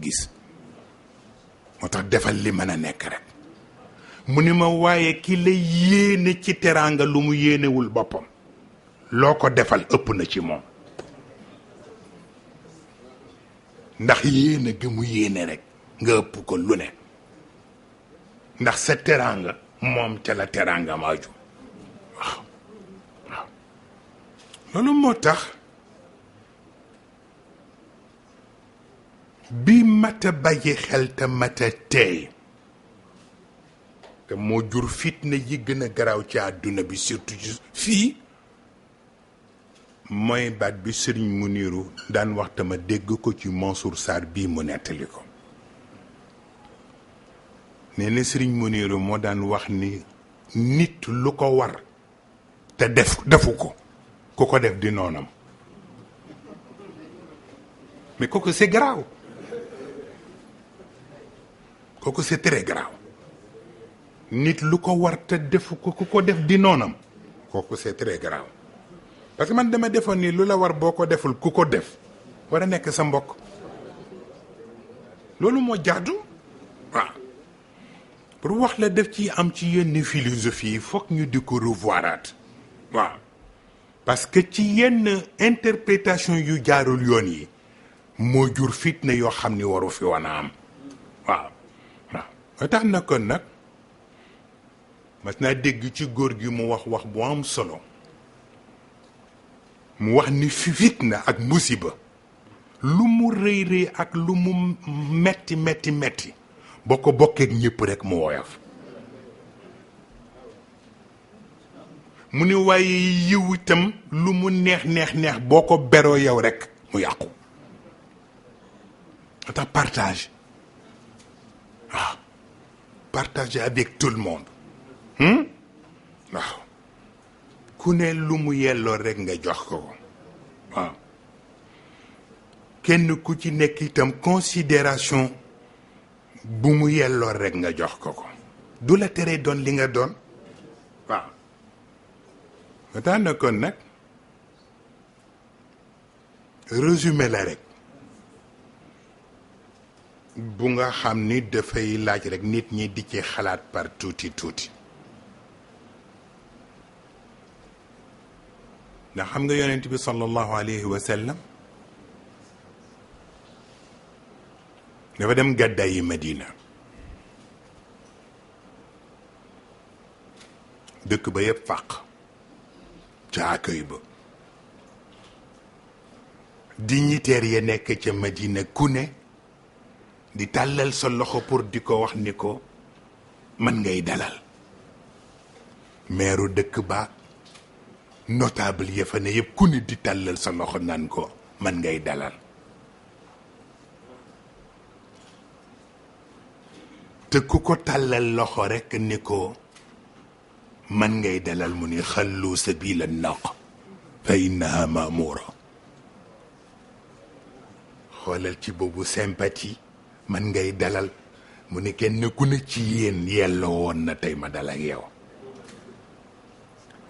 gis moo tax defal li mën a nekk rek mu ni ma waaye ki la yéene ci teraanga lu mu yéenewul boppam loo ko defal ëpp na ci moom ndax yéene gi mu yéene rek nga ëpp ko lu ne ndax sa teraanga moom ca la teraanga maaju waaw waaw loolu moo tax bi mata bàyyi xel te mata teey te moo jur fitna yi gën a garaaw ci àdduna bi surtout ci fii mooy baat bi sëriñ Muniru daan wax tama dégg ko ci Mansour Sarr bii mu nettali ko nee na sëriñ Muniru moo daan wax ni nit lu ko war te defu ko ku ko def di noonam mais kooku c'est grave kooku c'est très grave nit lu ko war te defu ko ku ko def di noonam kooku c'est très grave parce que man dama defoon ni lu la war boo ko deful ku ko def war a nekk sa mbokk loolu moo jaadu waaw pour wax la def ci am ci yenn philosophie yi foog ñu di ko revoiraat waaw parce que ci yenn interprétation yu jaarul yoon yi moo jur fitna yoo xam ni waru fi wan a am waaw waaw moo tax na kon nag mas naa dégg ci góor gi mu wax bu am solo mu wax ni fi fitna ak musiba lu mu rëy rëy ak lu mu metti metti metti boo ko bokkeek ñëpp rek mu woyof mu ni waaye yiw itam lu mu neex neex neex boo ko beroo yow rek mu yàqu moo tax partage waaw partager avec tout le monde waaw ku ne lu mu yelloo rek nga jox ko waaw kenn ku ci nekk itam considération bu mu yelloo rek nga jox ko du la tere doon li nga doon waaw ma tax na kon nag résumé la rek bu nga xam ni dafay laaj rek nit ñi di ci xalaat par tuuti tuuti ndax xam nga yonent bi sallallahu alayhi wa sallam dafa dem gàddaay yi Madina dëkk ba yëpp fàq ca accueil ba dignitaire ya nekk ca Madina ku ne di tàllal sa loxo pour di ko wax ni ko man ngay dalal meeru dëkk ba notable ya fa ne yëpp ku ne di tàllal sa loxo naan ko man ngay dalal te ku ko tàllal loxo rekk ni ko man ngay dalal mu ni xallu sabila naq fa innaha maamura xoolal ci boobu sympathie man ngay dalal mu ni kenn ku ne ci yéen yelloo woon na tey ma dal ak yow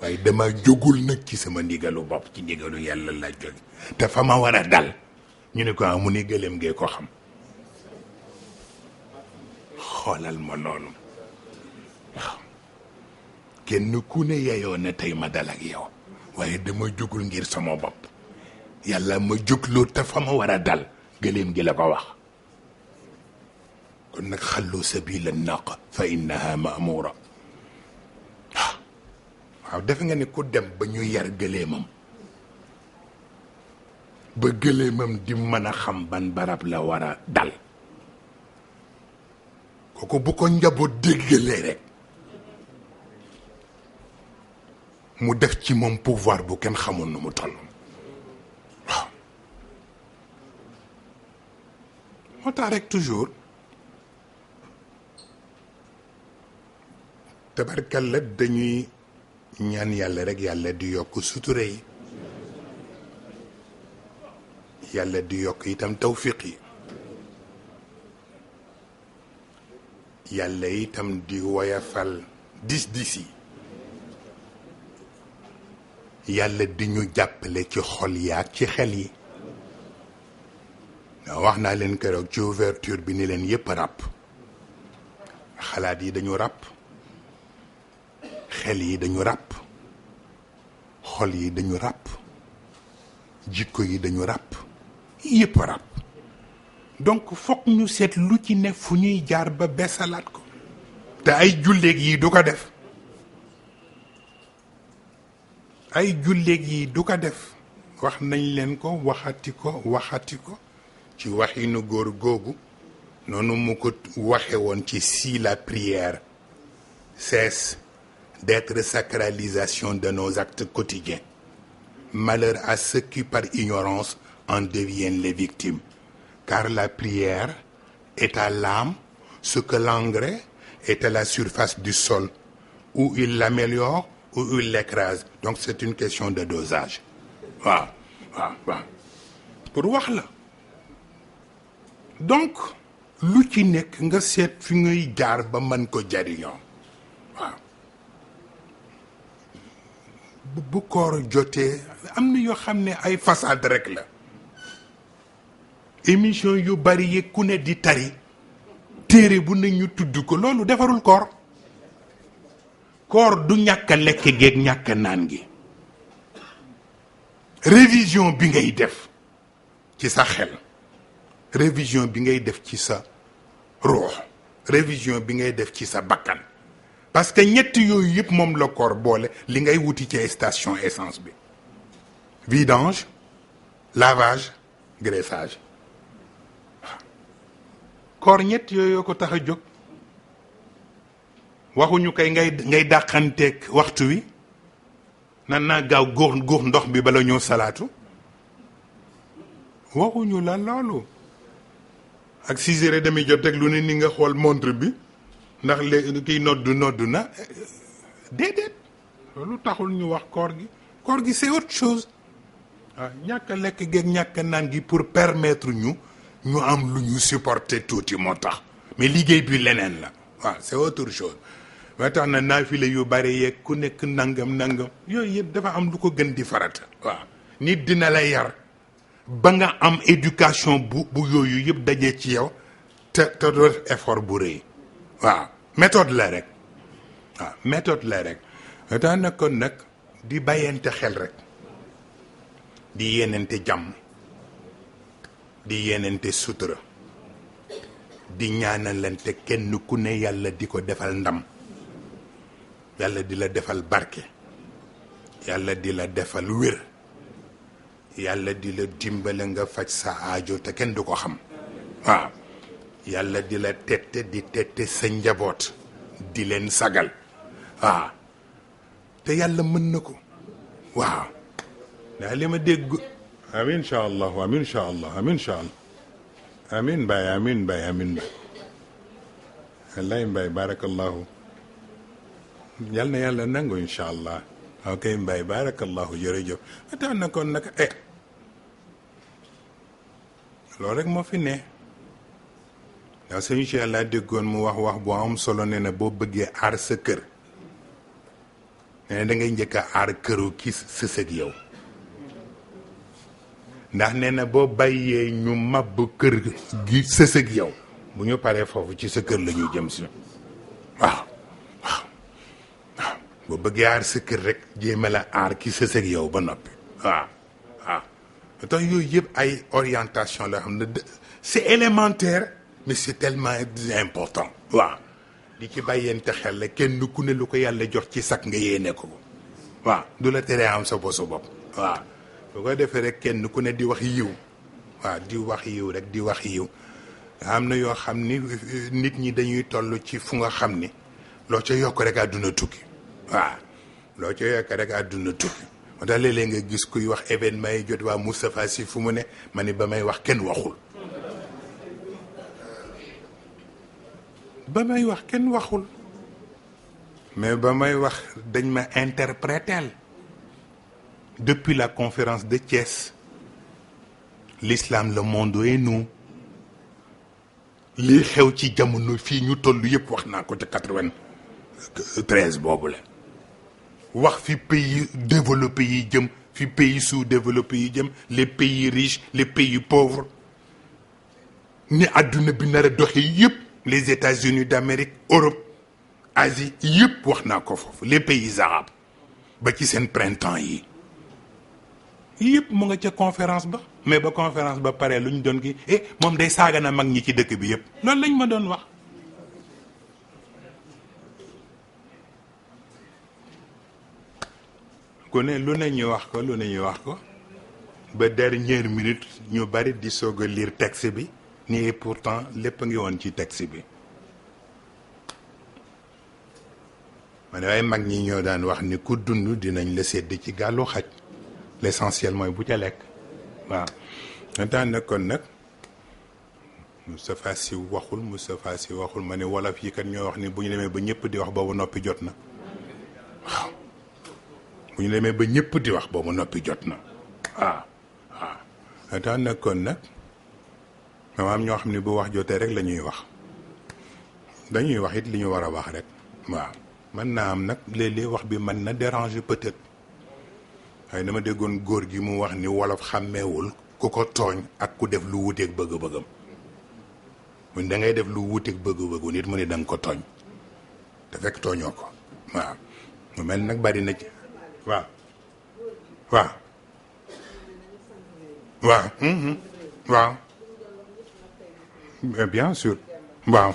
waaye dama jógul nag ci sama ndigalu bopp ci ndigalu yàlla la jóge te fa ma war a dal ñu ne ko mu ni gëléem ngee ko xam xoolal ma loolu waaw kenn ku ne yeyoo na tey ma dal ak yow waaye dama jógul ngir sama bopp yàlla ma jógloo te fa ma war a dal gëléem gi la ko wax kon nag xallu sabila naq fa innaha maamura waaw defe nga ni ku dem ba ñu yar gëléemam ba gëléemam di mën a xam ban barab la war a dal kooku bu ko njaboot déggalee rek mu def ci moom pouvoir bu kenn xamul nu mu toll waaw moo tax rek toujours tabarkalla dañuy ñaan yàlla rek yàlla di yokk sutura yi yàlla di yokk itam tawfiq yi yàlla itam di woyafal dis yi yàlla di ñu jàppale ci xol yaak ci xel yi wax naa leen keroog ci ouverture bi ni leen yépp ràpp xalaat yi dañu ràpp xel yi dañu ràpp xol yi dañu ràpp jikko yi dañu ràpp yépp ràpp donc fokk ñu seet lu ci ne fu ñuy jaar ba beesalaat ko te ay julleeg yi du ko def ay julleeg yi du ko def wax nañ leen ko waxati ko ci waxinu góor googu noonu mu ko waxe woon ci si la prière cesse d'être sacralisation de nos actes quotidiens. Malheur à ceux qui par ignorance en deviennent les victimes. Car la prière est à l'âme ce que l'engrais est à la surface du sol, où il l'améliore ou il l'écrase. Donc c'est une question de dosage. Waaw pour wax la donc lu ci nekk nga seet fi ngay jaar ba mën ko jariñoo waaw bu koor jotee am na yoo xam ne ay façade rek la émission yu bari yi ku ne di tari téere bu ne ñu tudd ko loolu defarul koor du ñàkk a lekk geeg ñàkk naan gi révision bi ngay def ci sa xel révision bi ngay def ci sa ruux révision bi ngay def ci sa bakkan parce que ñett yooyu yëpp moom la koor boole li ngay wuti ci station essence bi vidange lavage graissage koor ñett yooyu ko tax a jóg waxuñu kay ngay dàqanteeg waxtu wi nan naa gaaw góor ndox bi bala ñoo salaatu waxuñu la loolu ak 6h30 jot rek lu ne ni nga xool montre bi ndax léegi kiy noddu na déedéet loolu taxul ñu wax koor gi c'est autre chose waaw ñàkk a lekk geeg ñàkk a naan gi pour permettre ñu am lu ñu supporter tuuti moo tax mais liggéey bi leneen la waaw c'est autre chose ba tax na naafile yu bari yeeg ku nekk nangam yooyu yëpp dafa am lu ko gën di farata waaw nit dina la yar ba nga am éducation bu yooyu yëpp dajee ci yow te doo effort bu rëy waaw méthode la rek ba tax na kon nag di bàyyante xel rek di yenente jàmm di yenente sutura di ñaanalante kenn ku ne yàlla di ko defal ndam yàlla di la defal barke yàlla di la defal wér yàlla di la dimbale nga faj sa aajo te kenn du ko xam waaw yàlla di la tette sa njaboot di leen sagal waaw te yàlla mën na ko waaw ndax li ma dégg amin incha allah amin incha allah amin Mbaye amin Mbaye wallaay Mbaye barakallahu yal na yàlla nangu incha allah ok Mbaye barakallahu jërëjëf tax na kon nag loolu rek moo fi ne ndax sëñ Cheikh laa déggoon mu wax bu am solo ne na boo bëggee aar sa kër ne da ngay njëkk a aar këru ki sës ak yow ndax nee na boo bàyyee ñu màbb kër gi sës ak yow bu ñu paree foofu ci sa kër la ñuy jëm si waaw boo bëggee aar sa kër rek jéema la aar ki sës ak yow ba noppi waaw tax yooyu yëpp ay orientation la xam ne c'est élémentaire mais c'est tellement important waaw di ci bàyyente xel la kenn ku ne lu ko yàlla jox ci sakk nga yéene ko waaw du la teree am sa bosu bopp waaw bu ko defee rek kenn ku ne di wax yiw waaw di wax yiw rek di wax yiw am na yoo xam ni nit ñi dañuy toll ci fu nga xam ni loo ca yokk rek àdduna tukki waaw loo ca yokk rek àdduna tukki moo tax léeg-léeg nga gis kuy wax événement yi jot waa Moustapha Sy fu mu ne ma ni ba may wax kenn waxul mais ba may wax dañ ma interpréter depuis la conférence de Thiès l'islam le monde et nous lii xew ci jamono fii ñu toll yëpp wax naa ko ca 93 boobu la wax fi pays développés yi jëm fi pays sous-développés yi jëm les pays riches les pays pauvres ni àdduna bi nar a doxe yëpp les États-Unis d'Amérique, Europe, Asie yëpp wax naa ko foofu les pays arabes ba ci seen printemps yi yëpp mu nga ca conférence ba mais ba conférence ba pare lu ñu doon gi moom day saaga na mag ñi ci dëkk bi yëpp loolu lañ ma doon wax. ku ne lu ne ñu wax ko lu ne ñu wax ko ba dernière minute ñu bari di soog a lire texte bi ni pourtant lépp a ngi woon ci texte bi. ma ne waaye mag ñi ñoo daan wax ni ku dund dinañ la sédd ci gàllu xaj l'essentiel mooy bu ca lekk waaw. daan na kon nag Moustapha Sy waxul ma ne wolof yi kat ñoo wax ni bu ñu demee ba ñëpp di wax boobu noppi jot na waaw. bu ñu demee ba ñëpp di wax boobu noppi jot na waaw waaw. daan na kon nag dama am ñoo xam ne bu wax jotee rek la ñuy wax dañuy wax it li ñu war a wax rek waaw. mën naa am nag léeg-léeg wax bi mën na déranger peut-être waaye dama déggoon góor gi mu wax ni wolof xàmmeewul ku ko tooñ ak ku def lu wuteeg bëgg-bëggam mun da ngay def lu wuteeg bëgg-bëggu nit mu ne da nga ko tooñ te fekk tooñoo ko waaw. mu mel nag bari na ci waaw waaw waaw waaw bien sûr waaw.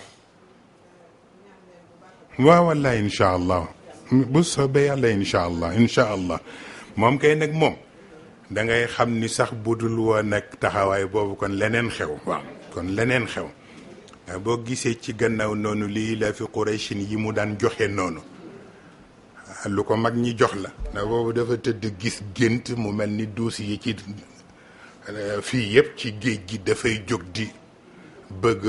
waaw wallaay incha allah bu soobee yàlla incha allah moom kay nag moom da ngay xam ni sax budul woon nag taxawaay boobu kon leneen xew. waaw kon leneen xew boo gisee ci gannaaw noonu lii la fi Qurayshin yi mu daan joxe noonu lu ko mag ñi jox la. ndax boobu dafa tëdd gis gént mu mel ni duus yi ci fii yëpp ci géej gi dafay jóg di bëgg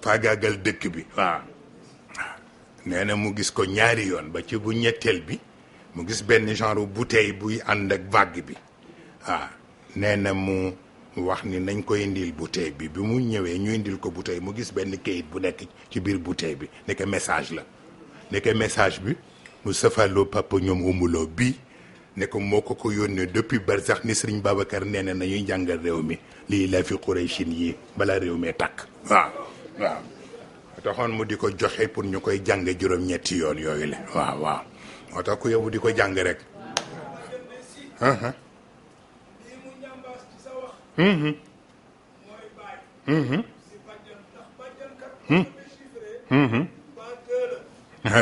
faagaagal dëkk bi. waaw nee na mu gis ko ñaari yoon ba ci bu ñetteel bi mu gis benn genre bouteille buy ànd ak vague bi. waaw nee na mu wax ni nañ ko indil bouteille bi mu ñëwee ñu indil ko bouteille mu gis benn kayit bu nekk ci biir bouteille bi nekk message la nekk message bi Moustapha Lo papa ñoom umuloo bii ne ko moo ko yónnee depuis barsax ni Serigne Babacar nee na nañuy jàngal réew mi lii la fi Qurayshin yi bala réew mi tàkk. waaw waaw taxoon mu di ko joxe pour ñu koy jàng juróom-ñetti yoon yooyu la waaw moo tax ku yóbbu di ko jàng rek.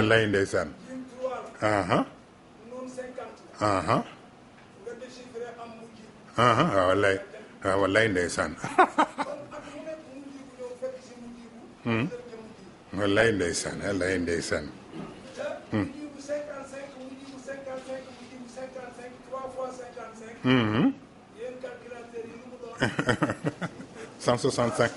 lay ndeysaan. wallaay ndeysaan. wallaay ndeysaan. cent 165.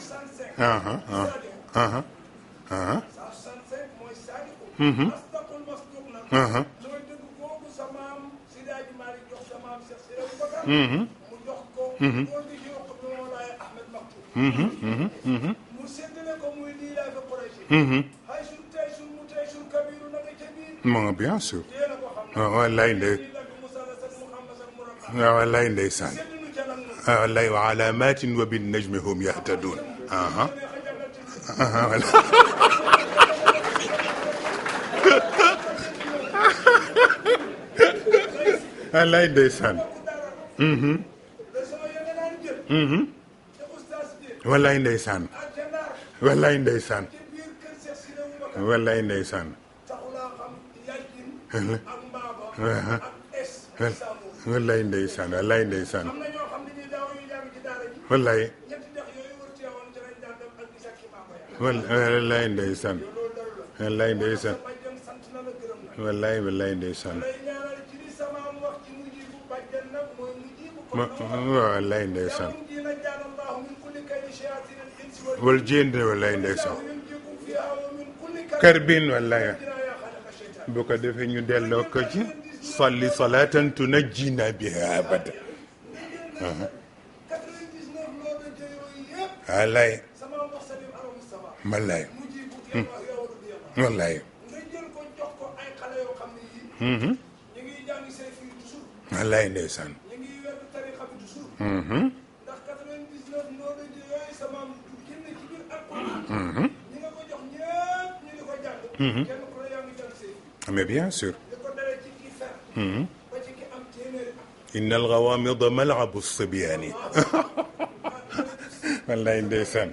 Bon, bien sûr. wallaay ndeysaan. wallaay wa alaamatin wa bin najmi hum yahtadun. wallaay ndeysaan. wallaay ndeysaan. wallaay ndeysaan. wallaay ndeysaan. wallaay ndeysaan. wallaay ndeysaan. wallaay. wallaay ndeysaan. wallaay ndeysaan. wallaay ndeysaan. wallaay ndeysaan. wal jinn wallaay ndeysaan. karbin wallaay. bu ko defee ñu delloo ko ci salli salatan tunajjina biha abada. wallaay. wallaay. wallaay. wallaay ndeysaan. ñi nga ko jox ñëpp ñu di ko jàng. kenn ku ne yaa ngi jàng sëy. mais bien sûr. li ko dalee ci kii fer. ba ci ki am téeméeri at. inna alxawaamida malabu sibyaani. wallaay ndeysaan.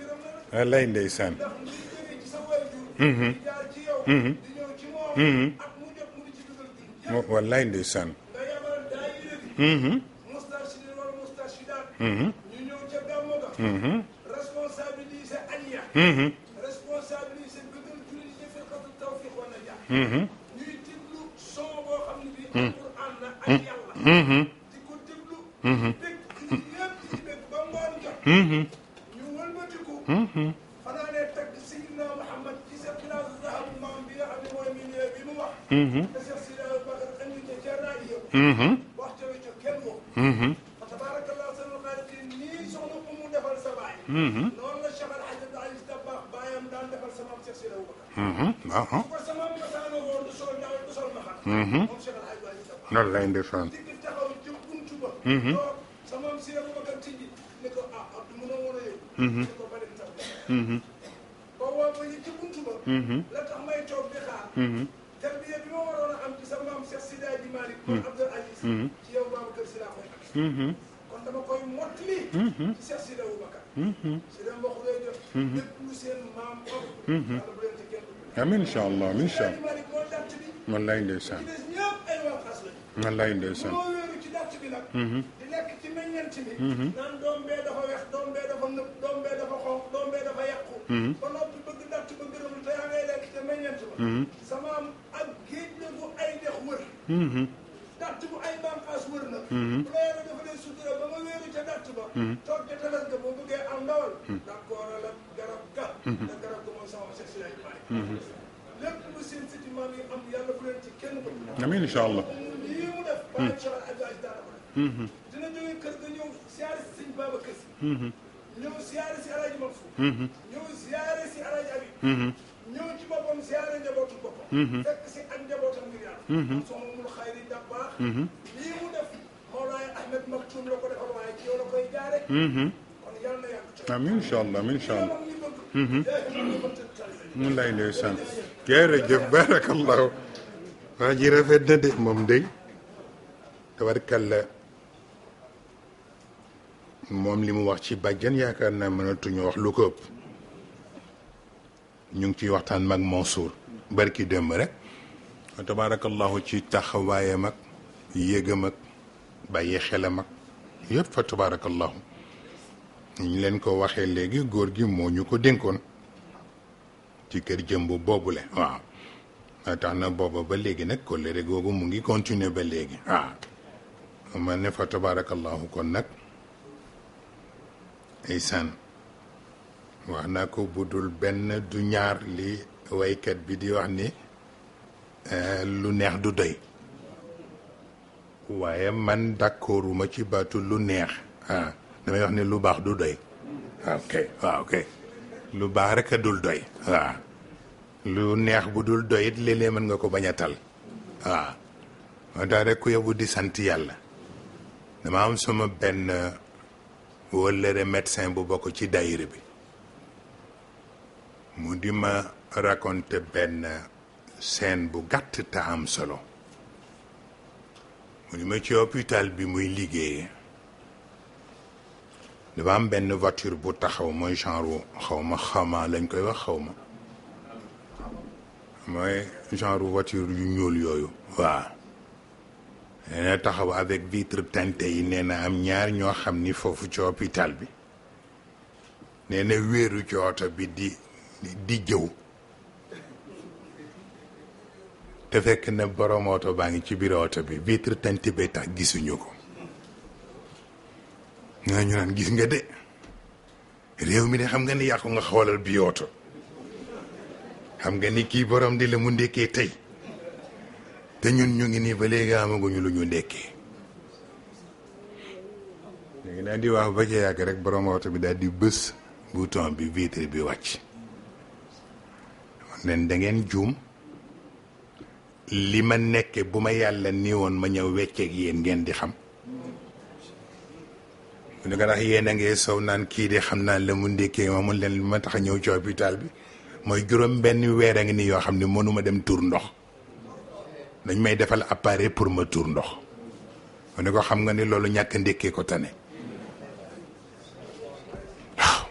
wallaay ndeysaan. ndax li jógee ci sa waajur. di jaar ci yow. di ñëw ci moom. ak mu jot mu di ci dugal bi. wallaay ndeysaan. nga yabal daayira bi. mustarshidin wala mustarshidaat. ñu ñëw ca gàmmu ga. responsabiliser aniya. responsabiliser bëggal jullit ñi firqatu tawfiq wa najaa. ñuy déglu son boo xam ne bii. alquran la ak yàlla. di ko déglu. dégg jullit yëpp di ci dégg ba ngoon jot. ñu wëlbatiku. xanaa ne tagg Seydina Muhammad ci sa classe zahabu maam bi nga xam ne mooy milieu bi mu wax. te Cheikh Sidi Aboubacar andi ca ca rajo. wax ca ca kenn moom. fa tabarakallah sanul xaaliqin nii soxna ko mu defal sa baay. noonu la Cheikh Al Hadj Abdou Aziz Dabakh baayam daan defal sa maam Cheikh Sidi Aboubacar. su ko sa maam masaana woon du sol daal du sol maxat. moom Cheikh Al Hadj Aziz Dabakh. wallaay ndeysaan. digg taxaw ci buntu ba. toog sa maam Sidi Aboubacar tijji ne ko ah Abdou mënoo woon a yëg. ne ko bari tax boo woo ba ci buntu ba. la tax may toog di xaar. tarbiya bi ma waroon a am ci sa maam Cheikh Sidi Hadji Malick. kon Abdoul Aziz. ci yow Babacar Sy laa koy am. kon dama koy mottali. ci Cheikh Sidi Aboubacar. si dem waxu lay def. lépp lu seen maam am. yàlla bu leen ci kenn. amiin incha allah amiin incha Hadji Malick moo dàtt bi. wallaay ndeysaan. ci des ñëpp ay wànqaas lañu. wallaay ndeysaan. moo wéeru ci dàtt bi nag. di lekk ci meññeent bi. naan doom bee dafa weex doom bee dafa nëb doom bee dafa xonq doom bee dafa yàqu. ba noppi bëgg dàtt ba gërëm te yaa ngay lekk ca meññeent ba. sama am ak géej la bu ay dex wër. dàtt bu ay bànqaas wër na. bu la yàlla dafa lay sutura ba nga wéeru ca dàtt ba. toog ca tefes ga boo bëggee am ndawal. d'accord la garab ga. te garab ga mooy sama Cheikh Sidi Hadji Malick. lépp lu seen siti maam yi am yàlla bu leen ci kenn ko. amiin incha allah. lii mu def. bàyyi Cheikh Al Hadj Aziz daana ko def. dina jógee kër ga ñëw siyaare si sëñ Babacar Si. ñëw siyaare si El Hadj Mansour. ñëw siyaare si El Hadj Habib. ñëw ci boppam siyaare njabootu boppam. fekk si ak njabootam ngir yàlla. soxna mul xayri da baax. lii mu def Mawlaay Ahmed Maktoum la ko defal waaye ci yow la koy jaare. kon yàlla na yàgg ci. amiin incha allah amiin incha allah. mu mun lay ndeysaan. jërëjëf barakallahu. waa ji rafet na de moom day tabarkalla moom li mu wax ci bàjjan yaakaar naa mënatuñu wax lu ko ëpp. ñu ngi ciy waxtaan mag Mansour barki démb rek tabarakallahu ci taxawaayam ak yéegam ak bàyyi xelam ak yëpp fa tabarakallahu ñu leen ko waxee léegi góor gi moo ñu ko dénkoon ci kër jëmb boobule waaw tax na booba ba léegi nag kóllëre googu mu ngi continuer ba léegi waaw ma ne fa tabarakallahu kon nag isaan wax naa ko budul benn du ñaar li waykat bi di wax ni lu neex du doy waaye man d'accorduma ci baatu lu neex damay wax ni lu baax du doy waaw kay lu baax rek a dul doy waaw lu neex bu dul doy it léeg-léeg mën nga ko bañ a tal waaw moo tax rek ku yóbbu di sant yàlla dama am sama benn wëllëre médecin bu bokk ci daayira bi mu di ma raconter benn scène bu gàtt te am solo mu di ma ci hôpital bi muy liggéeyee dafa am benn voiture bu taxaw mooy genre xawma lañ koy wax xawma mooy genre voiture yu ñuul yooyu waaw nee na taxaw avec vitre teintée yi nee na am ñaar ñoo xam ni foofu ci hôpital bi nee na wéeru ci oto bi di jëw te fekk na borom oto baa ngi ci biir oto bi vitre teintée bay tax gisuñu ko nga ñu naan gis nga de réew mi de xam nga ni yàqu nga xoolal bi oto xam nga ni kii borom di la mu ndekkee tey te ñun ñu ngi nii ba léegi amaguñu lu ñu ndekkee léegi daal di wax ba ca yàgg rek borom oto bi daal di bës bouton bi vitre bi wàcc leen da ngeen juum li ma nekke bu ma yàlla ni woon ma ñëw wecceeg yéen ngeen di xam mu ne ko ndax yéen a ngi sow naan kii de xam naa la mu ndékkee ma mun leen li ma tax a ñëw ci hôpital bi mooy juróom benn weer a ngi ni yoo xam ne mënuma dem tuur ndox dañ may defal appareil pour ma tuur ndox mu ne ko xam nga ni loolu ñàkk ndékkee ko tane waaw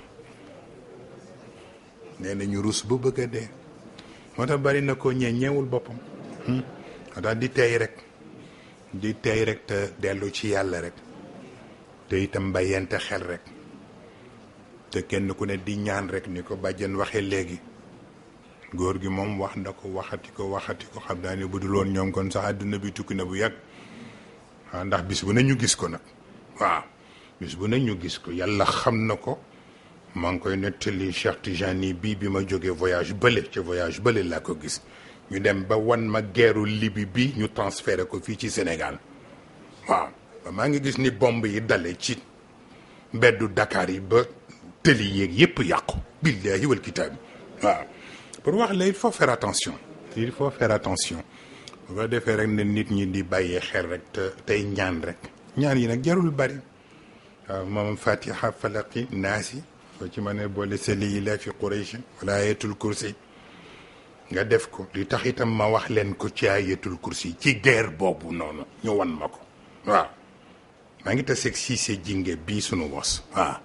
nee na ñu rus ba bëgg a dee moo tax bari na ko ñeewul boppam moo tax di tey rek te dellu ci yàlla rek te itam bàyyente xel rek te kenn ku ne di ñaan rek ni ko bàjjen waxee léegi góor gi moom wax na ko waxati ko xam naa ne bu dul woon ñoom kon sax àdduna bi tukki na bu yàgg waaw ndax bis bu ne ñu gis ko nag waaw bis bu ne ñu gis ko yàlla xam na ko maa ngi koy nettali Cheikh Tijani bii bi ma jógee voyage bële laa ko gis ñu dem ba wan ma guerru Libye bi ñu transféré ko fii ci Sénégal waaw maa ngi gis ni bomb yi dale ci mbeddu Dakar yi ba tëli yeeg yépp yàqu billahi wal kitaab waaw pour wax la il faut faire attention bu ko defee rek ne nit ñi di bàyyee xel rek tey ñaan rek ñaan yi nag jarul bari waaw moom fatiha falaqi naasi soo ci mënee boole seli yi la fi Quraysh wala ayatul kursi nga def ko li tax itam ma wax leen ko ci ayatul kursi ci guerre boobu noonu ñu wan ma ko waaw maa ngi taseeg Cissé jinge bii sunu wos waaw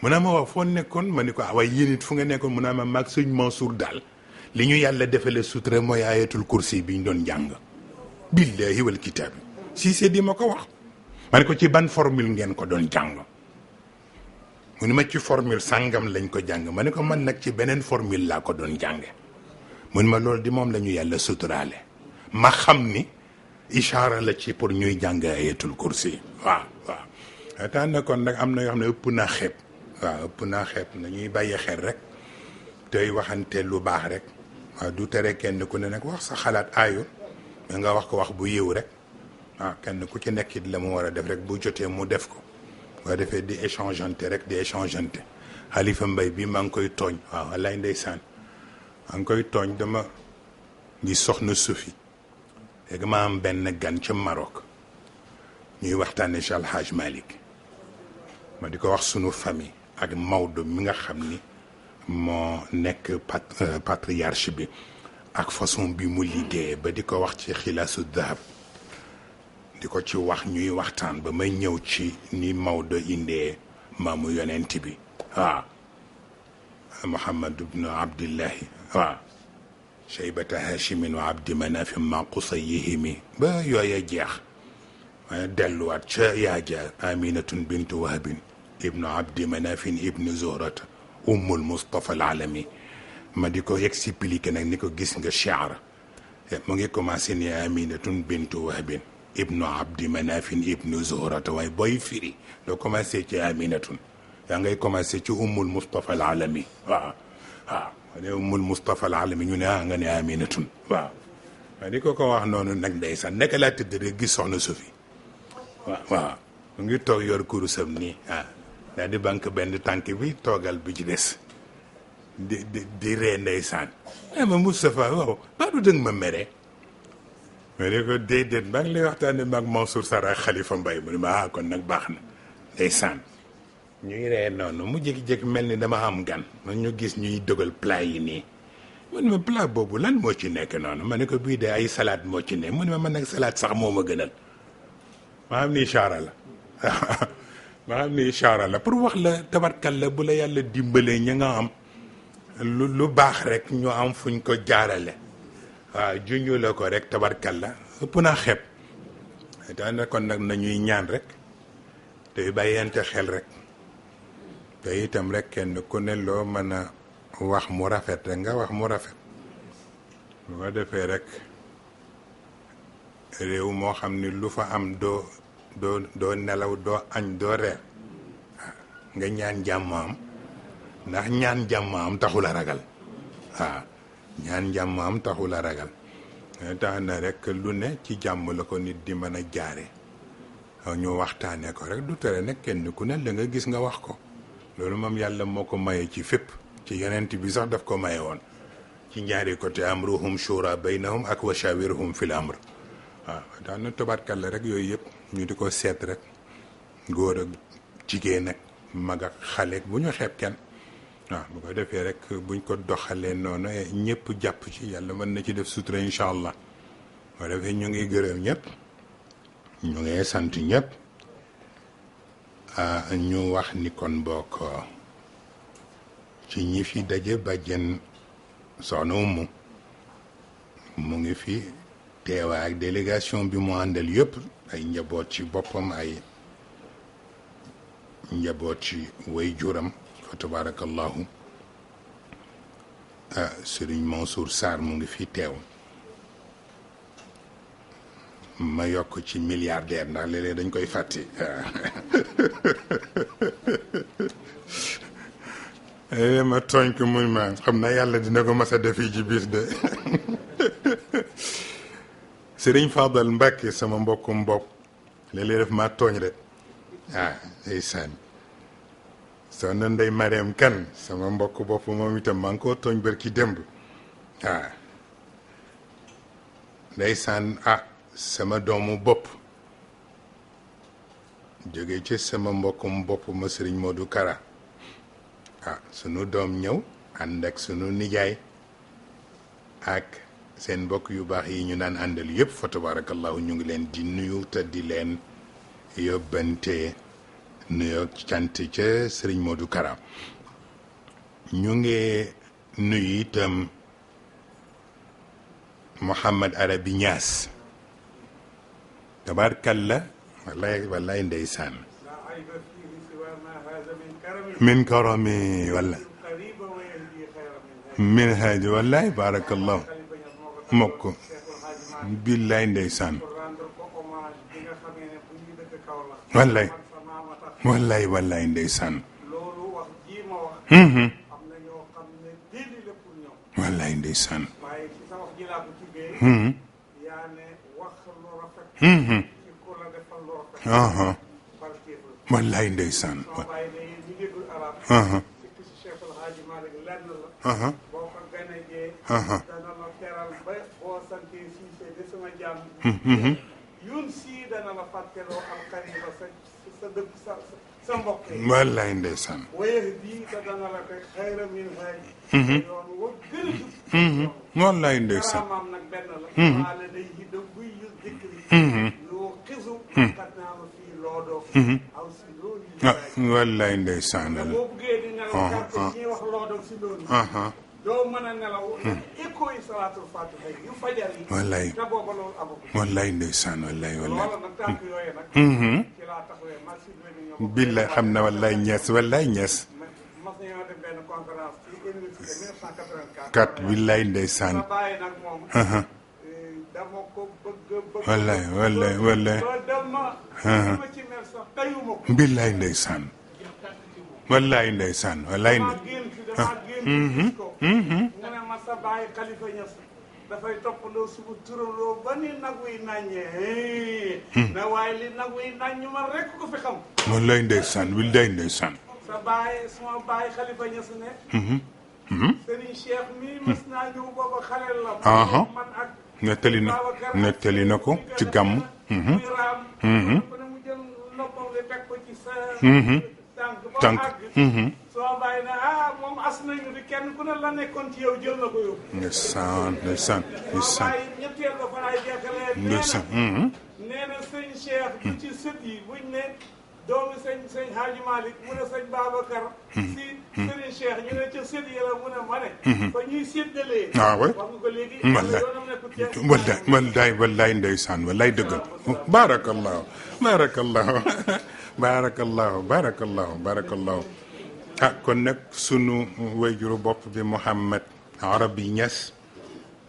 mu naa ma wax foo nekkoon ma ni ko waaye yéen it fu nga nekkoon mu naa ma maag sëñ Mansour daal li ñu yàlla defale sutura mooy ayatul kursi bi ñu doon jàng billahi wal kitaab Cissé di ma ko wax ma ne ko ci ban formule ngeen ko doon jàng mu ni ma ci formule sàngam lañ ko jàng ma ne ko man nag ci beneen formule laa ko doon jànge mu ni ma loolu di moom la ñu yàlla suturaale ma xam ni ishaara la ci pour ñuy jàng ayatul kursi waaw taan na kon nag am na yoo xam ne ëpp naa xeeb nañuy bàyyi xel rek tey waxante lu baax rek waaw du tere kenn ku ne nag wax sa xalaat aayu nga wax ko wax bu yiw rek waaw kenn ku ci nekkit la mu war a def rek bu jotee mu def ko boo defee di échangeante rek Xalifa Mbay bi maa ngi koy tooñ waaw wallaay ndeysaan maa ngi koy tooñ dama ngi soxna Sophie léegi ma am benn gan ca Maroc ñuy waxtaane Cheikh Al Hadj Malick ma di ko wax sunu famille ak Maodo mi nga xam ni moo nekk patriarche bi ak façon bi mu liggéeyee ba di ko wax ci xilaasu dahab di ko ci wax ñuy waxtaan ba may ñëw ci ni Maodo indee maamu yonent bi waaw Muhammad ibnu Abdillahi waaw shaybata hashimin wa abdi manafin ma qusayihimi ba yooye jeex waaye delluwaat ca yaaja aminatun bintu wahbin ibnu abdi manafin ibnu zuhrata ummul Mustafa alalami ma di ko expliqué nag ni ko gis nga shi'ar mu ngi commencé ni aminatun bintu wahbin ibnu abdi manafin ibnu zuhrata waaye booy firi doo commencé ci aminatun yaa ngay commencé ci ummul Mustafa alalami waaw ne ummul Mustafa alalami ñu ne nga ne aminatun waaw waaye di ko wax noonu nag ndeysaan nekk laa tëdd rek gis soxna Sophie waaw mu ngi toog yor kurusam nii daal di banque benn tànk bi toogal bi ci des di ree ndeysaan ma Moustapha waaw baa du dëgg ma mere ma ne ko déedéet maa ngi lay waxtaane maag Mansour Sara Khalifa Mbaye mu ne ma kon nag baax na ndeysaan ñuy ree noonu mu jékki-jékki mel ni dama am gan man ñu gis ñuy dogal plat yi nii mu ne ma plat boobu lan moo ci nekk noonu ma ne ko bii de ay salade moo ci ne mu ne ma man nag salade sax moo ma gënal maa xam ni ishaara la maa xam ni ishaara la pour wax la tabarkal la bu la yàlla dimbalee ña nga am lu baax rek ñu am fuñ ko jaarale waaw juñu la ko rek tabarkal la ëpp naa xeeb daana kon nag nañuy ñaan rek tey bàyyente xel rek te itam rek kenn ku ne loo mën a wax mu rafet rek nga wax mu rafet bu ko defee rek réew moo xam ni lu fa am doo nelaw doo añ doo reer nga ñaan jàmm am ndax ñaan jàmm am taxul a ragal waaw ñaan jàmm am taxul a ragal tax na rek lu ne ci jàmm la ko nit di mën a jaare ñu waxtaane ko rek du tere nag kenn ku ne la nga gis nga wax ko loolu moom yàlla moo ko maye ci fépp ci yonent bi sax daf ko maye woon ci ñaari côté amruhum shura baynahum ak wa shawirhum fil amr waaw tax na tabarkalla rek yooyu yëpp ñu di ko seet rek góor ak jigéen ak mag ak xale bu ñu xeeb kenn waaw bu ko defee rek buñ ko doxalee noonu ñëpp jàpp ci yàlla mën na ci def sutura incha allah boo defee ñu ngi gërëm ñëpp ñu ngi sant ñëpp ñu wax ni kon bokk ci ñi fi daje bàjjen soxna mu ngi fi teewaa ak délégation bi mu àndal yëpp ay njaboot ci boppam ay njaboot ci way juram fa tabarakallahu Serigne Mansour Sarr mu ngi fi teew ma yokk ci milliardaire ndax léeg-léeg dañ koy fàtte ma tooñ ko muy ma xam naa yàlla dina ko mas a defi ci bis de Serigne Fadal Mbacke sama mbokkum mbokk léeg-léeg def maa tooñ rek ndeysaan soxna Ndey Mariam Kan sama mbokk bopp moom itam maa ngi koo tooñ bërki démb ndeysaan sama doomu bopp jóge ci sama mbokkum bopp ma sëriñ Modou Kara sunu doom ñëw ànd ak sunu nijaay ak seen mbokk yu baax yi ñu daan àndal yëpp fa tabarakallahu ñu ngi leen di nuyu te di leen yóbbante nuyoo cant ca sëriñ Modou Kara ñu ngi nuyu itam Mouhamad Arabi Niass tabarkalla wallaay ndeysaan min karami walla min haaji wallaay barakallahu mokk billaay ndeysaan wallaay ndeysaan wallaay ndeysaan wallaay ndeysaan wallaay ndeysaan wallaay ndeysaan wallaay ndeysaan wallaay ndeysaan wallaay billaay xam na wallaay ñees kat billaay ndeysaan wallaay billaay ndeysaan wallaay ndeysaan wallaay dafay toppandoo subu turaloo ba ni nag wuy naññee na waaye li nag wuy naññ ma rekk ko fi xam wallaay ndeysaan wallaay ndeysaan sama baay Khalifa Niass ne Serigne Cheikh mi mës naa ñëw booba xale la man ak nettali na ko ci gàmm muy raam ko ne mu jël noppam li teg ko ci sa tànk soo bàyyi na moom as nañu di kenn ku ne la nekkoon ci yow jël na ko yóbbu ndeysaan waaye ñetteel ba fa laay jeexalee nee na sëñ Cheikh bu ci sët yi buñ ne doomu sëñ Hadji Malick mu ne sëñ Babacar si sëriñ Cheikh ñu ne ca sët yi la mu ne ma ne fa ñuy séddalee wax nga ko léegi yoonam nekkul ci wallaay ndeysaan wallaay dëggal barakallahu kon nag sunu wayjuru bopp bi Mouhamad Arabi Niass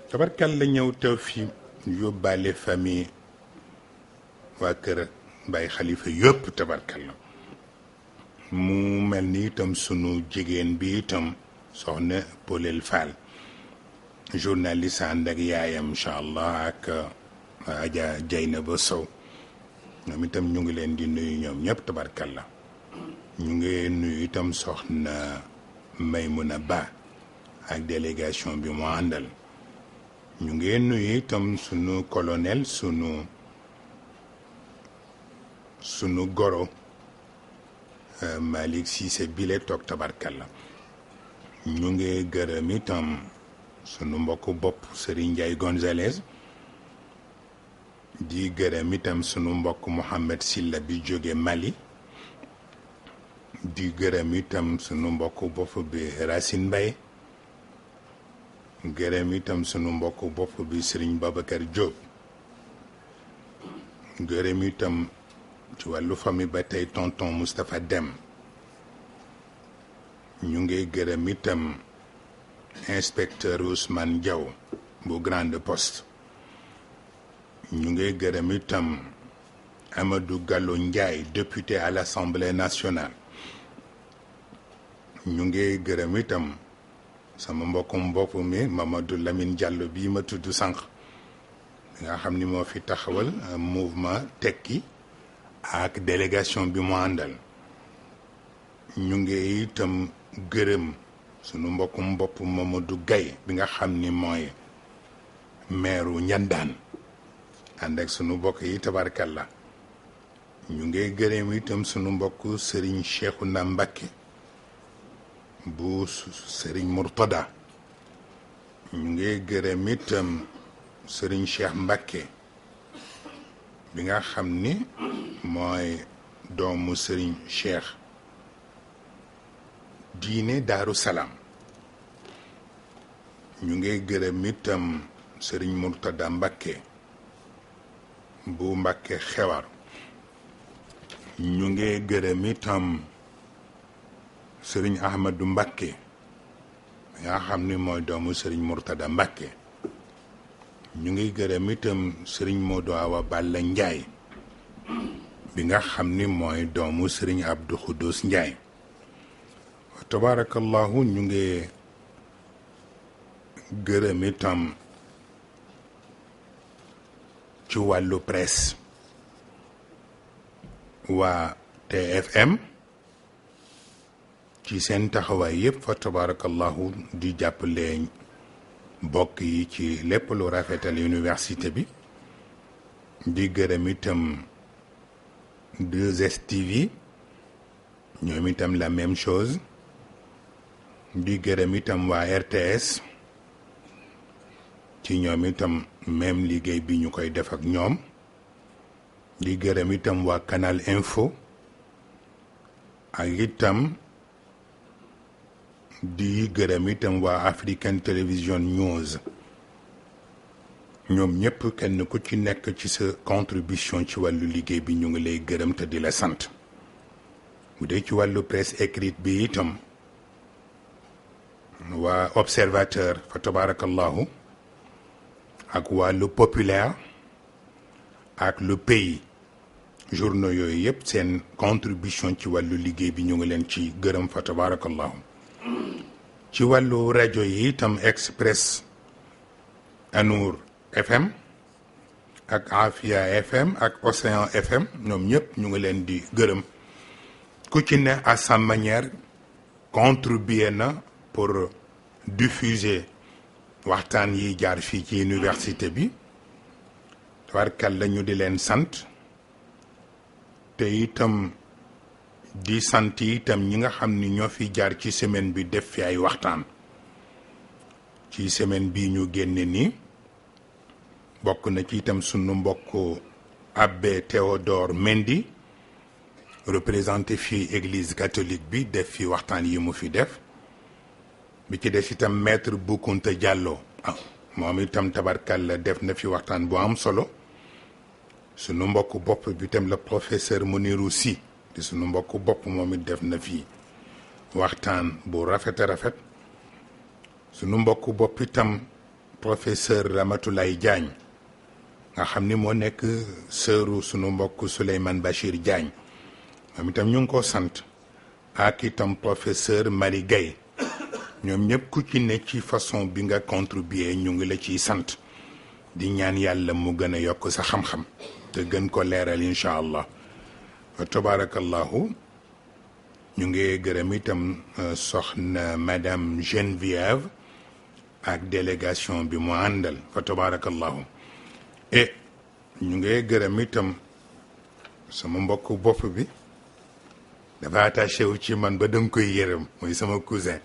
tabarkal la ñëw teew fi yóbbaale famille waa kër Baye Khalifa yëpp tabarkal la mu mel ni itam sunu jigéen bi itam soxna Polel Fall journaliste ànd ak yaayam incha allah ak Adja Dieynaba Sow ñoom itam ñu ngi leen di nuyu ñoom ñëpp tabarkal la ñu ngi nuyu itam soxna Maymuna Ba ak délégation bi mu àndal ñu ngi nuyu itam sunu colonel sunu goro Malick Cissé bile toog tabarkalla ñu ngi gërëm itam sunu mbokku bopp Serigne Ndiaye Gonzalez di gërëm itam sunu mbokk Mohamed Silla bi jóge Mali di gërëm itam sunu mbokku bopp bi Racine Mbaye gërëm itam sunu mbokku bopp bi Serigne Babacar Diop gërëm itam ci wàllu famille ba tey tonton Moustapha Dem ñu ngi gërëm itam inspecteur Ousmane Diaw bu Grande Poste ñu ngi gërëm itam Amadou Gallo Ndiaye député à l'Assemblée nationale ñu ngi gërëm itam sama mbokkum bopp mi Mamadou Lamine Diallo bii ma tudd sànq nga xam ni moo fi taxawal mouvement tekki ak délégation bi mu àndal ñu ngi itam gërëm sunu mbokkum bopp Mamadou Gaye bi nga xam ni mooy meeru Ñandaan ànd ak sunu mbokk yi tabarkalla ñu ngi gërëm itam sunu mbokk Serigne Cheikhouna Mbacké bu Serigne Mourtada ñu ngi gërëm itam Serigne Cheikh Mbacké bi nga xam ni mooy doomu Serigne Cheikh diine Daaru Salaam ñu ngi gërëm itam Serigne Mourtada Mbacké bu Mbacké Xewar ñu ngi gërëm itam Serigne Ahmadou Mbacké nga xam ni mooy doomu Serigne Mourtada Mbacké ñu ngi gërëm itam Serigne Modou Awa Balla Ndiaye bi nga xam ni mooy doomu Serigne Abdou Khoudous Ndiaye tabarakallahu ñu ngi gërëm itam ci wàllu presse waa TFM ci seen taxawaay yëpp fa tabarakallahu di jàppale mbokk yi ci lépp lu rafetal université bi di gërëm itam 2STV ñoom itam la même chose di gërëm itam waa RTS ci ñoom itam même liggéey bi ñu koy def ak ñoom di gërëm itam waa Canal Info ak itam di gërëm itam waa African Television News ñoom ñëpp kenn ku ci nekk ci sa contribution ci wàllu liggéey bi ñu ngi lay gërëm te di la sant bu dee ci wàllu presse écrite bi itam waa Observateur fa tabarakallahu ak waa Le Populaire ak Le Pays journaux yooyu yëpp seen contribution ci wàllu liggéey bi ñu ngi leen ci gërëm fa tabarakallahu ci wàllu rajo yi itam Express Anour FM ak Afia FM ak Océan FM ñoom ñëpp ñu ngi leen di gërëm ku ci ne à sa manière contribuer na pour diffuser waxtaan yi jaar fii ci université bi tabarkal la ñu di leen sant te itam di sant itam ñi nga xam ni ñoo fi jaar ci semaine bi def fi ay waxtaan ci semaine bi ñu génne nii bokk na ci itam sunu mbokk abbé Théodore Mendy représenté fii église catholique bi def fi waxtaan yi mu fi def bi ci des itam maître Boukounta Diallo moom itam tabarkalla def na fi waxtaan bu am solo sunu mbokk bopp bi itam le professeur Mounirou Sy di sunu mbokk bopp moom it def na fi waxtaan bu rafet a rafet sunu mbokk bopp itam professeur Ramatoulaye Diagne nga xam ni moo nekk sëru sunu mbokk Souleymane Bachir Diagne moom itam ñu ngi ko sant ak itam professeur Marie Gaye ñoom ñëpp ku ci ne ci façon bi nga contribuer ñu ngi la ciy sant di ñaan yàlla mu gën a yokk sa xam-xam te gën ko leeral incha allah wa tabarakallahu ñu ngi gërëm itam soxna madame Geneviève ak délégation bi mu àndal fa tabarakallahu et ñu ngi gërëm itam sama mbokk bopp bi dafa attaché wu ci man ba danga koy yërëm muy sama cousin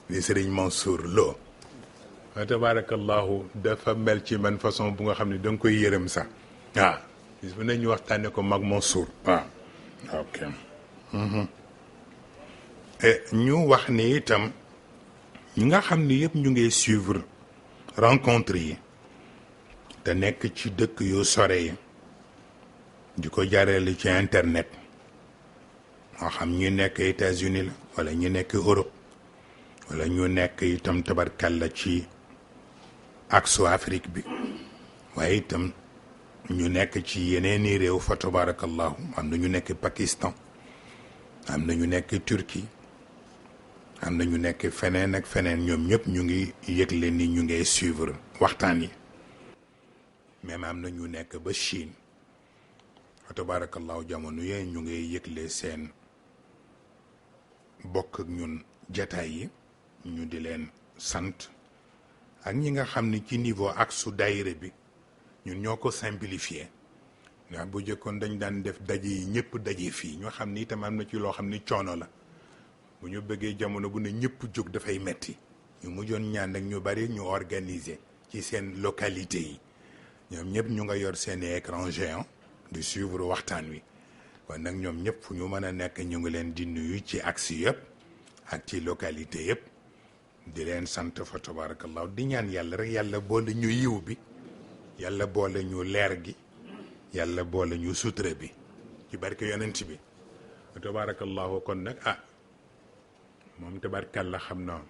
di Serigne Mansour Lo wa tabarakallahu dafa mel ci man façon bu nga xam ne danga koy yërëm sax waaw bis bu ne ñu waxtaane ko mag Mansour waaw ok ñu wax ni itam ñi nga xam ni yëpp ñu ngi suivre rencontre yi te nekk ci dëkk yu sore yi di ko jaarale ci internet moo xam ñu nekk États-Unis la wala ñu nekk Europe wala ñu nekk itam tabarkalla ci aksu Afrique bi waaye itam ñu nekk ci yeneeni réew fa tabarakallahu am na ñu nekk Pakistan am na ñu nekk Turquie am na ñu nekk feneen ak feneen ñoom ñëpp ñu ngi yëgle ni ñu ngay suivre waxtaan yi même am na ñu nekk ba Chine fa tabarakallahu jamono yooyu ñu ngay yëgle seen bokk ak ñun jataay yi ñu di leen sant ak ñi nga xam ni ci niveau ak su daayira bi ñun ñoo ko simplifié ndax bu jëkkoon dañ daan def daje yi ñëpp daje fii ñoo xam ni itam am na ci loo xam ni coono la bu ñu bëggee jamono bu ne ñëpp jóg dafay metti ñu mujjoon ñaan ak ñu bari ñu organiser ci seen localité yi ñoom ñëpp ñu nga yor seeni écran géant di suivre waxtaan wi kon nag ñoom ñëpp fu ñu mën a nekk ñu ngi leen di nuyu ci axe yëpp ak ci localité yëpp di leen sant fa tabarakallahu di ñaan yàlla rek yàlla boole ñu yiw bi yàlla boole ñu leer gi yàlla boole ñu sutura bi ci barke yonent bi fa tabarakallahu kon nag moom tabarkalla xam na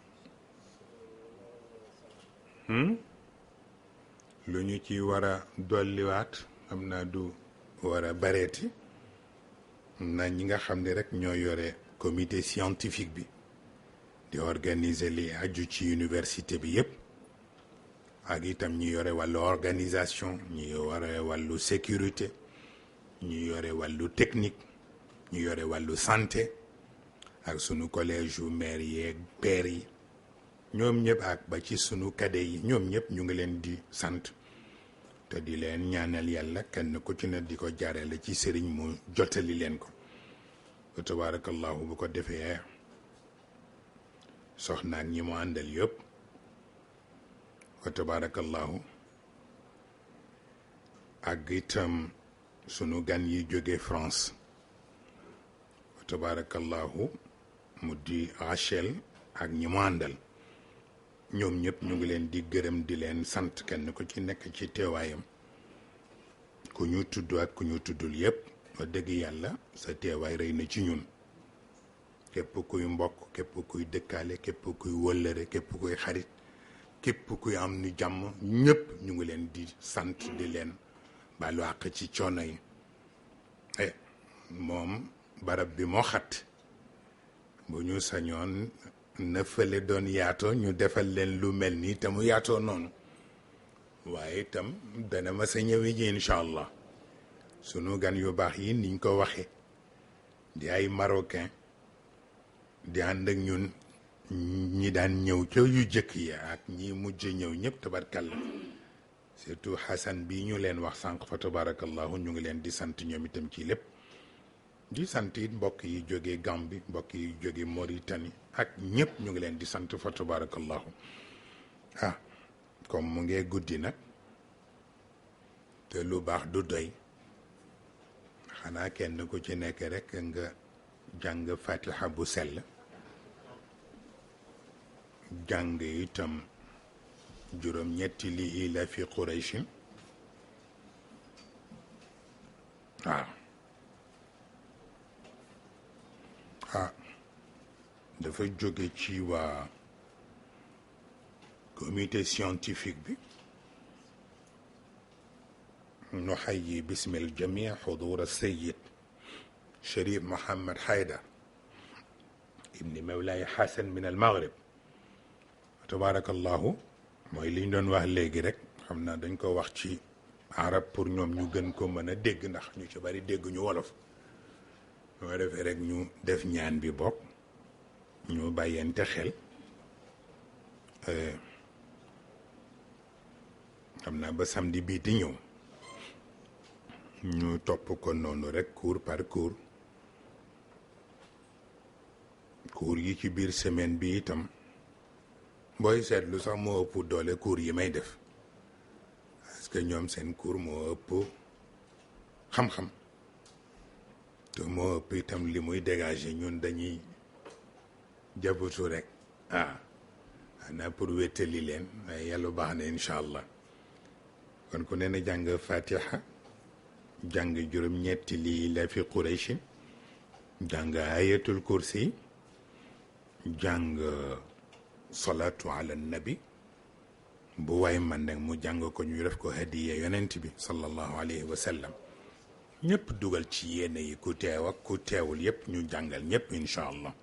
lu ñu ci war a dolliwaat xam naa du war a bareeti na ñi nga xam ne rek ñoo yore comité scientifique bi di organiser li aju ci université bi yépp ak itam ñi yore wàllu organisation ñi yore wàllu sécurité ñi yore wàllu technique ñi yore wàllu santé ak sunu collège yu maire yeeg père yi ñoom ñëpp ak ba ci sunu cadet yi ñoom ñëpp ñu ngi leen di sant te di leen ñaanal yàlla kenn ku ci ne di ko jaarale ci sëriñ mu jottali leen ko wa tabarakallahu bu ko defee soxna ak ñi mu àndal yëpp wa tabarakallahu ak itam sunu gan yi jóge France wa tabarakallahu mu di Rachel ak ñi mu àndal ñoom ñëpp ñu ngi leen di gërëm di leen sant kenn ku ci nekk ci teewaayam ku ñu tudd ak ku ñu tuddul yëpp wax dëgg yàlla sa teewaay rëy na ci ñun képp kuy mbokk képp kuy dëkkaale képp kuy wëllëre képp kuy xarit képp kuy am ni jàmm ñëpp ñu ngi leen di sant di leen baalu àq ci coono yi moom barab bi moo xat bu ñu sañoon na fële doon yaatoo ñu defal leen lu mel nii te mu yaatoo noonu waaye itam dana ma sa ñëwi ji incha allah sunu gan yu baax yi niñ ko waxe di ay marocain di ànd ak ñun ñi daan ñëw ca yu jëkk yi ak ñi mujj ñëw ñëpp tabarkalla surtout Hassan bi ñu leen wax sànq fa tabarakallahu ñu ngi leen di sant ñoom itam ci lépp di sant it mbokk yi jóge Gambie mbokk yi jóge Mauritanie ak ñëpp ñu ngi leen di sant fa tabarakallahu comme mu ngee guddi nag te lu baax du doy xanaa kenn ku ci nekk rek nga jàng fatiha bu sell jàng itam juróom-ñetti li ila fi Qurayshin dafa jóge ci waa comité scientifique bi nuxayi bismil jamii xudur sayid Cherif Mohammed Haydar ibni Mawlaay Xasan min al Maghrib tabarakallahu mooy li ñu doon wax léegi rek xam naa dañ ko wax ci arab pour ñoom ñu gën ko mën a dégg ndax ñu ci bari dégg ñu wolof moo defee rek ñu def ñaan bi bokk ñu bàyyente xel xam naa ba samedi bii di ñëw ñu topp ko noonu rek cours par cours cours yi ci biir semaine bi itam booy seetlu sax moo ëpp doole cours yi may def parce que ñoom seen cours moo ëpp xam-xam te moo ëpp itam li muy dégager ñun dañuy jabatu rek xanaa pour wéttali leen waaye yàlla baax na incha allah kon ku ne na jàng fatiha jàng juróom-ñetti lii la fi qurayshin jàng ayatul kursi jàng salatu ala nabi bu waay man nag mu jàng ko ñu def ko hadiya yonent bi sallallahu alayhi wa sallam ñëpp dugal ci yéene yi ku teew ak ku teewul yëpp ñu jàngal ñëpp incha allah